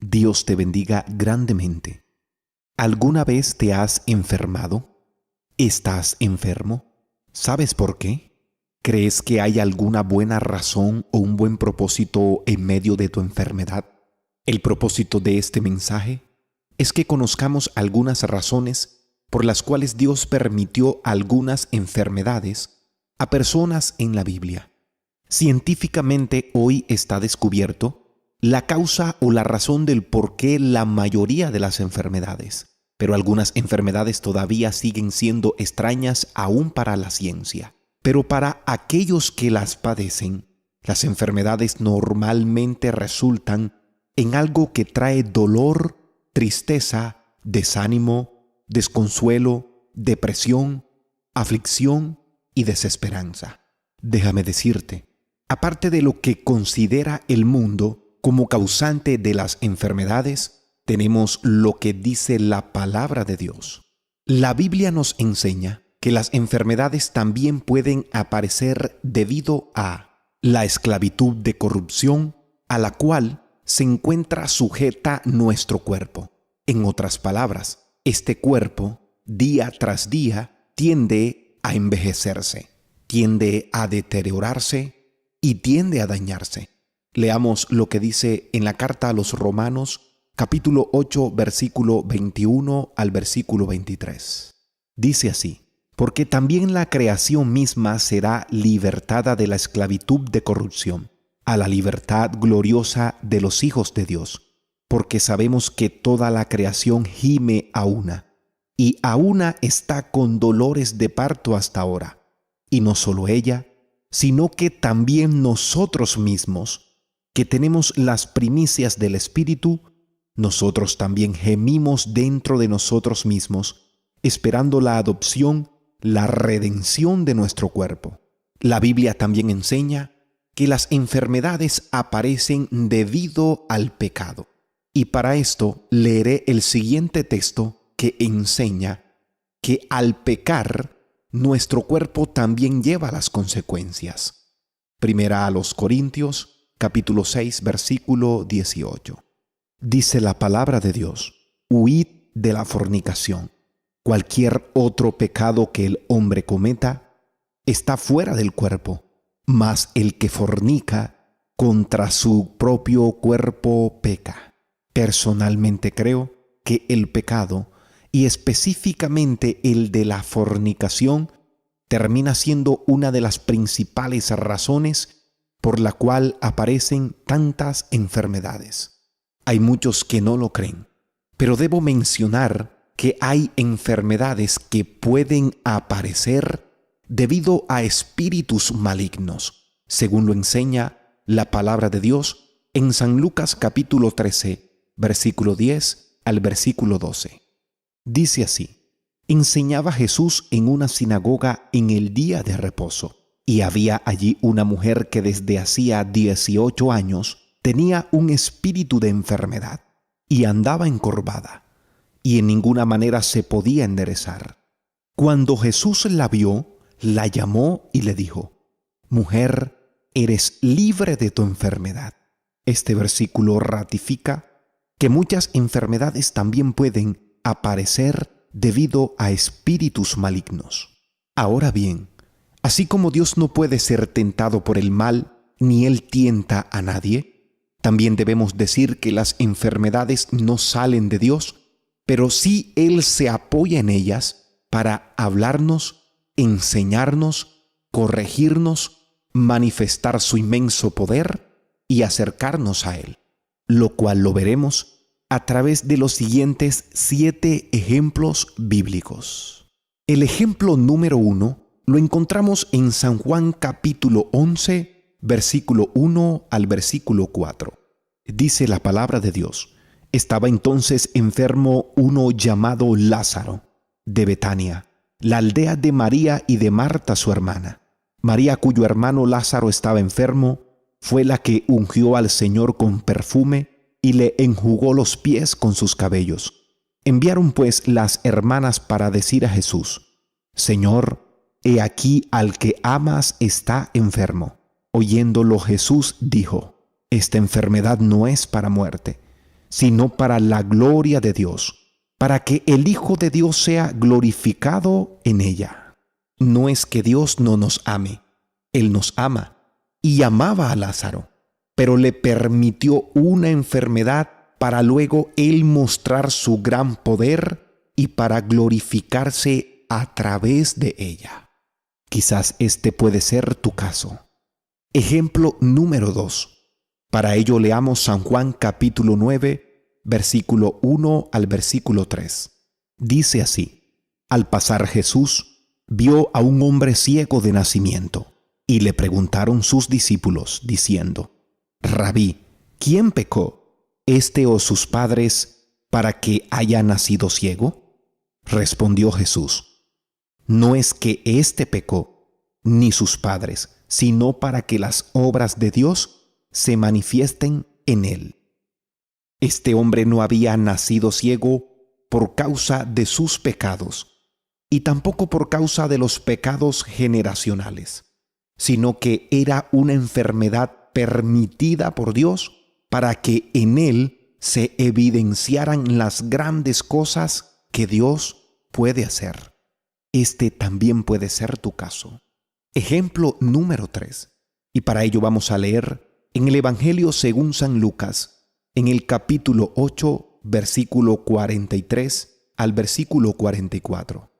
Dios te bendiga grandemente. ¿Alguna vez te has enfermado? ¿Estás enfermo? ¿Sabes por qué? ¿Crees que hay alguna buena razón o un buen propósito en medio de tu enfermedad? El propósito de este mensaje es que conozcamos algunas razones por las cuales Dios permitió algunas enfermedades a personas en la Biblia. Científicamente hoy está descubierto la causa o la razón del por qué la mayoría de las enfermedades, pero algunas enfermedades todavía siguen siendo extrañas aún para la ciencia. Pero para aquellos que las padecen, las enfermedades normalmente resultan en algo que trae dolor, tristeza, desánimo, desconsuelo, depresión, aflicción y desesperanza. Déjame decirte, aparte de lo que considera el mundo como causante de las enfermedades, tenemos lo que dice la palabra de Dios. La Biblia nos enseña que las enfermedades también pueden aparecer debido a la esclavitud de corrupción a la cual se encuentra sujeta nuestro cuerpo. En otras palabras, este cuerpo, día tras día, tiende a envejecerse, tiende a deteriorarse y tiende a dañarse. Leamos lo que dice en la carta a los Romanos, capítulo 8, versículo 21 al versículo 23. Dice así: porque también la creación misma será libertada de la esclavitud de corrupción, a la libertad gloriosa de los hijos de Dios, porque sabemos que toda la creación gime a una, y a una está con dolores de parto hasta ahora. Y no solo ella, sino que también nosotros mismos, que tenemos las primicias del Espíritu, nosotros también gemimos dentro de nosotros mismos, esperando la adopción, la redención de nuestro cuerpo. La Biblia también enseña que las enfermedades aparecen debido al pecado. Y para esto leeré el siguiente texto que enseña que al pecar, nuestro cuerpo también lleva las consecuencias. Primera a los Corintios, capítulo 6, versículo 18. Dice la palabra de Dios: huid de la fornicación. Cualquier otro pecado que el hombre cometa está fuera del cuerpo, mas el que fornica contra su propio cuerpo peca. Personalmente creo que el pecado, y específicamente el de la fornicación, termina siendo una de las principales razones por la cual aparecen tantas enfermedades. Hay muchos que no lo creen, pero debo mencionar que hay enfermedades que pueden aparecer debido a espíritus malignos, según lo enseña la palabra de Dios en San Lucas capítulo 13, versículo 10 al versículo 12. Dice así: enseñaba Jesús en una sinagoga en el día de reposo, y había allí una mujer que desde hacía 18 años tenía un espíritu de enfermedad, y andaba encorvada, y en ninguna manera se podía enderezar. Cuando Jesús la vio, la llamó y le dijo: mujer, eres libre de tu enfermedad. Este versículo ratifica que muchas enfermedades también pueden aparecer debido a espíritus malignos. Ahora bien, así como Dios no puede ser tentado por el mal, ni Él tienta a nadie, también debemos decir que las enfermedades no salen de Dios, pero sí Él se apoya en ellas para hablarnos, enseñarnos, corregirnos, manifestar su inmenso poder y acercarnos a Él, lo cual lo veremos a través de los siguientes 7 ejemplos bíblicos. El ejemplo número 1 lo encontramos en San Juan capítulo 11, versículo 1 al versículo 4. Dice la palabra de Dios: estaba entonces enfermo uno llamado Lázaro, de Betania, la aldea de María y de Marta su hermana. María, cuyo hermano Lázaro estaba enfermo, fue la que ungió al Señor con perfume y le enjugó los pies con sus cabellos. Enviaron pues las hermanas para decir a Jesús: Señor, He aquí al que amas está enfermo. Oyéndolo Jesús dijo: Esta enfermedad no es para muerte, sino para la gloria de Dios, para que el Hijo de Dios sea glorificado en ella. No es que Dios no nos ame, Él nos ama y amaba a Lázaro, pero le permitió una enfermedad para luego Él mostrar su gran poder y para glorificarse a través de ella. Quizás este puede ser tu caso. Ejemplo número 2. Para ello leamos San Juan capítulo 9, versículo 1 al versículo 3. Dice así: Al pasar Jesús vio a un hombre ciego de nacimiento, y le preguntaron sus discípulos, diciendo: Rabí, ¿quién pecó, este o sus padres, para que haya nacido ciego? Respondió Jesús: No es que éste pecó, ni sus padres, sino para que las obras de Dios se manifiesten en él. Este hombre no había nacido ciego por causa de sus pecados, y tampoco por causa de los pecados generacionales, sino que era una enfermedad permitida por Dios para que en él se evidenciaran las grandes cosas que Dios puede hacer. Este también puede ser tu caso. Ejemplo número 3. Y para ello vamos a leer en el Evangelio según San Lucas, en el capítulo 8, versículo 43 al versículo 44.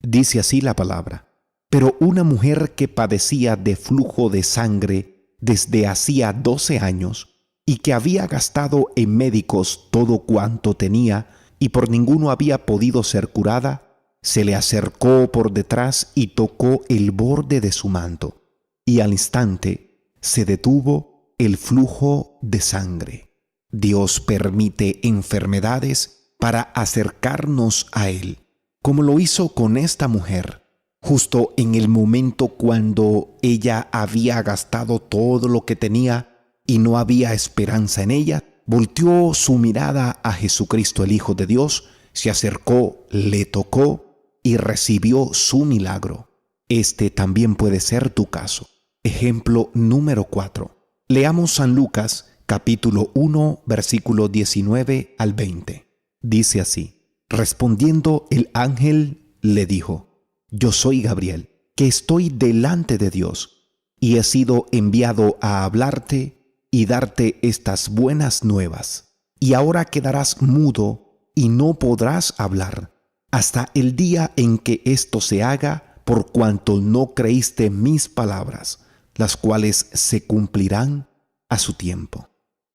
Dice así la palabra: Pero una mujer que padecía de flujo de sangre desde hacía 12 años, y que había gastado en médicos todo cuanto tenía, y por ninguno había podido ser curada, se le acercó por detrás y tocó el borde de su manto, y al instante se detuvo el flujo de sangre. Dios permite enfermedades para acercarnos a Él, como lo hizo con esta mujer, justo en el momento cuando ella había gastado todo lo que tenía y no había esperanza en ella. Volteó su mirada a Jesucristo, el Hijo de Dios, se acercó, le tocó y recibió su milagro. Este también puede ser tu caso. Ejemplo número 4. Leamos San Lucas, capítulo 1, versículo 19 al 20. Dice así: Respondiendo el ángel le dijo: Yo soy Gabriel, que estoy delante de Dios, y he sido enviado a hablarte y darte estas buenas nuevas. Y ahora quedarás mudo y no podrás hablar, hasta el día en que esto se haga, por cuanto no creíste mis palabras, las cuales se cumplirán a su tiempo.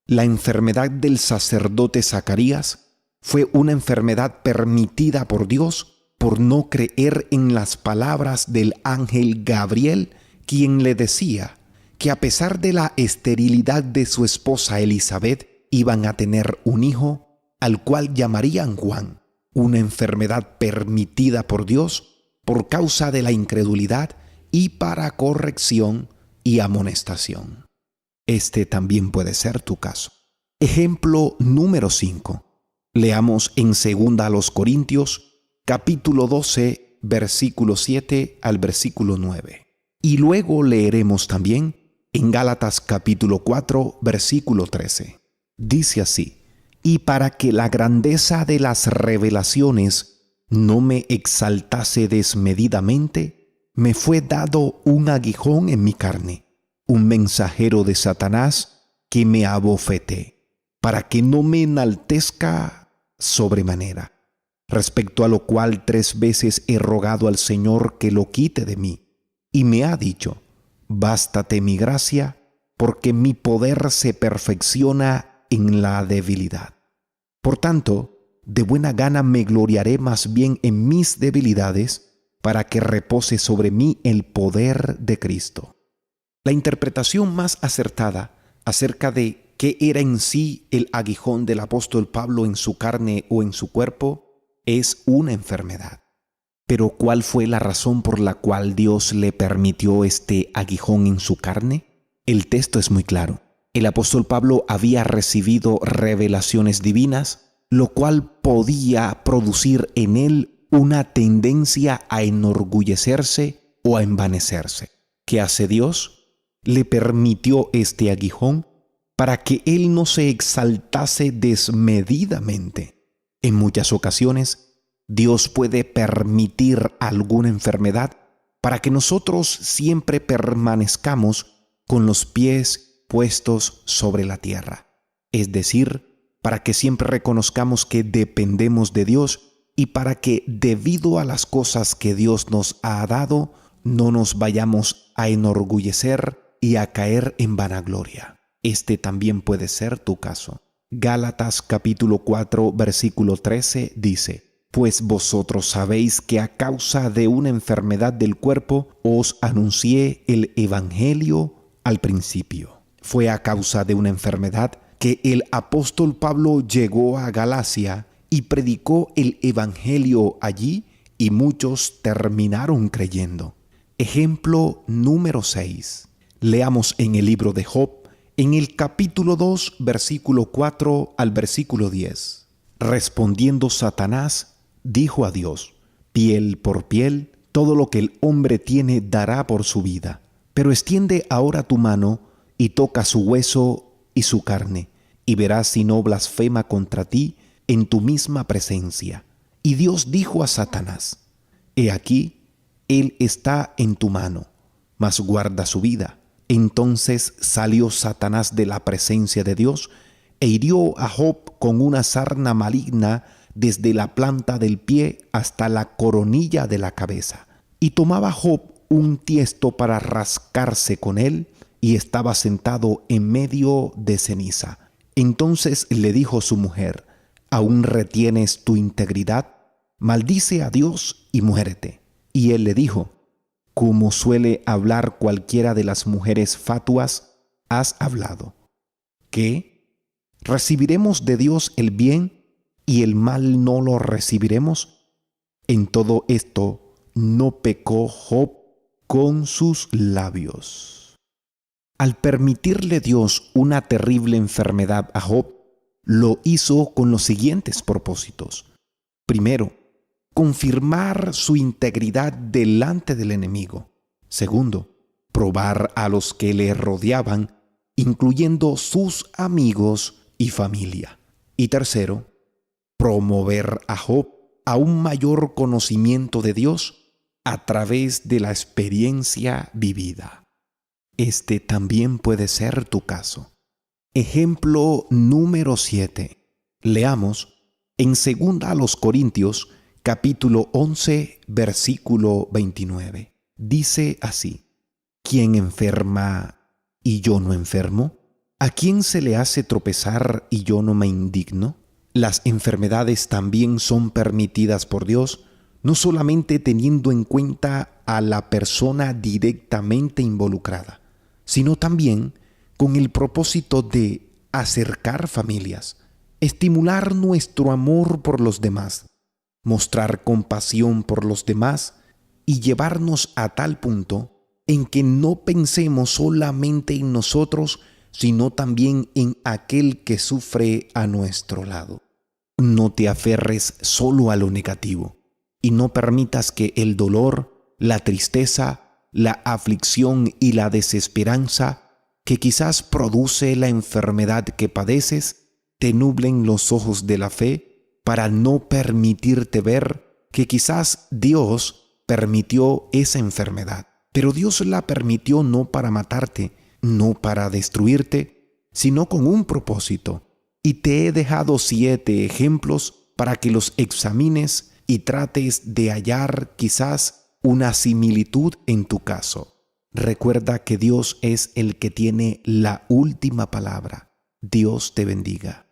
La enfermedad del sacerdote Zacarías fue una enfermedad permitida por Dios por no creer en las palabras del ángel Gabriel, quien le decía que a pesar de la esterilidad de su esposa Elizabeth, iban a tener un hijo al cual llamarían Juan, una enfermedad permitida por Dios por causa de la incredulidad y para corrección y amonestación. Este también puede ser tu caso. Ejemplo número 5. Leamos en 2 Corintios, capítulo 12, versículo 7 al versículo 9. Y luego leeremos también en Gálatas capítulo 4, versículo 13. Dice así: Y para que la grandeza de las revelaciones no me exaltase desmedidamente, me fue dado un aguijón en mi carne, un mensajero de Satanás que me abofeté, para que no me enaltezca sobremanera. Respecto a lo cual 3 veces he rogado al Señor que lo quite de mí, y me ha dicho: Bástate mi gracia, porque mi poder se perfecciona en la debilidad. Por tanto, de buena gana me gloriaré más bien en mis debilidades, para que repose sobre mí el poder de Cristo. La interpretación más acertada acerca de qué era en sí el aguijón del apóstol Pablo en su carne o en su cuerpo es una enfermedad. Pero ¿cuál fue la razón por la cual Dios le permitió este aguijón en su carne? El texto es muy claro. El apóstol Pablo había recibido revelaciones divinas, lo cual podía producir en él una tendencia a enorgullecerse o a envanecerse. ¿Qué hace Dios? Le permitió este aguijón para que él no se exaltase desmedidamente. En muchas ocasiones, Dios puede permitir alguna enfermedad para que nosotros siempre permanezcamos con los pies puestos sobre la tierra. Es decir, para que siempre reconozcamos que dependemos de Dios y para que, debido a las cosas que Dios nos ha dado, no nos vayamos a enorgullecer y a caer en vanagloria. Este también puede ser tu caso. Gálatas capítulo 4, versículo 13 dice: Pues vosotros sabéis que a causa de una enfermedad del cuerpo os anuncié el evangelio al principio. Fue a causa de una enfermedad que el apóstol Pablo llegó a Galacia y predicó el evangelio allí, y muchos terminaron creyendo. Ejemplo número 6. Leamos en el libro de Job, en el capítulo 2, versículo 4 al versículo 10. Respondiendo Satanás, dijo a Dios: Piel por piel, todo lo que el hombre tiene dará por su vida. Pero extiende ahora tu mano y toca su hueso y su carne, y verás si no blasfema contra ti en tu misma presencia. Y Dios dijo a Satanás: He aquí, él está en tu mano, mas guarda su vida. Entonces salió Satanás de la presencia de Dios e hirió a Job con una sarna maligna desde la planta del pie hasta la coronilla de la cabeza. Y tomaba Job un tiesto para rascarse con él, y estaba sentado en medio de ceniza. Entonces le dijo su mujer: ¿Aún retienes tu integridad? Maldice a Dios y muérete. Y él le dijo: Como suele hablar cualquiera de las mujeres fatuas, has hablado. ¿Qué? ¿Recibiremos de Dios el bien y el mal no lo recibiremos? En todo esto no pecó Job con sus labios. Al permitirle Dios una terrible enfermedad a Job, lo hizo con los siguientes propósitos. Primero, confirmar su integridad delante del enemigo. Segundo, probar a los que le rodeaban, incluyendo sus amigos y familia. Y tercero, promover a Job a un mayor conocimiento de Dios a través de la experiencia vivida. Este también puede ser tu caso. Ejemplo número 7. Leamos en 2 Corintios capítulo 11, versículo 29. Dice así: ¿Quién enferma y yo no enfermo? ¿A quién se le hace tropezar y yo no me indigno? Las enfermedades también son permitidas por Dios, no solamente teniendo en cuenta a la persona directamente involucrada, sino también con el propósito de acercar familias, estimular nuestro amor por los demás, mostrar compasión por los demás y llevarnos a tal punto en que no pensemos solamente en nosotros, sino también en aquel que sufre a nuestro lado. No te aferres solo a lo negativo y no permitas que el dolor, la tristeza, la aflicción y la desesperanza que quizás produce la enfermedad que padeces te nublen los ojos de la fe para no permitirte ver que quizás Dios permitió esa enfermedad. Pero Dios la permitió no para matarte, no para destruirte, sino con un propósito. Y te he dejado 7 ejemplos para que los examines y trates de hallar quizás una similitud en tu caso. Recuerda que Dios es el que tiene la última palabra. Dios te bendiga.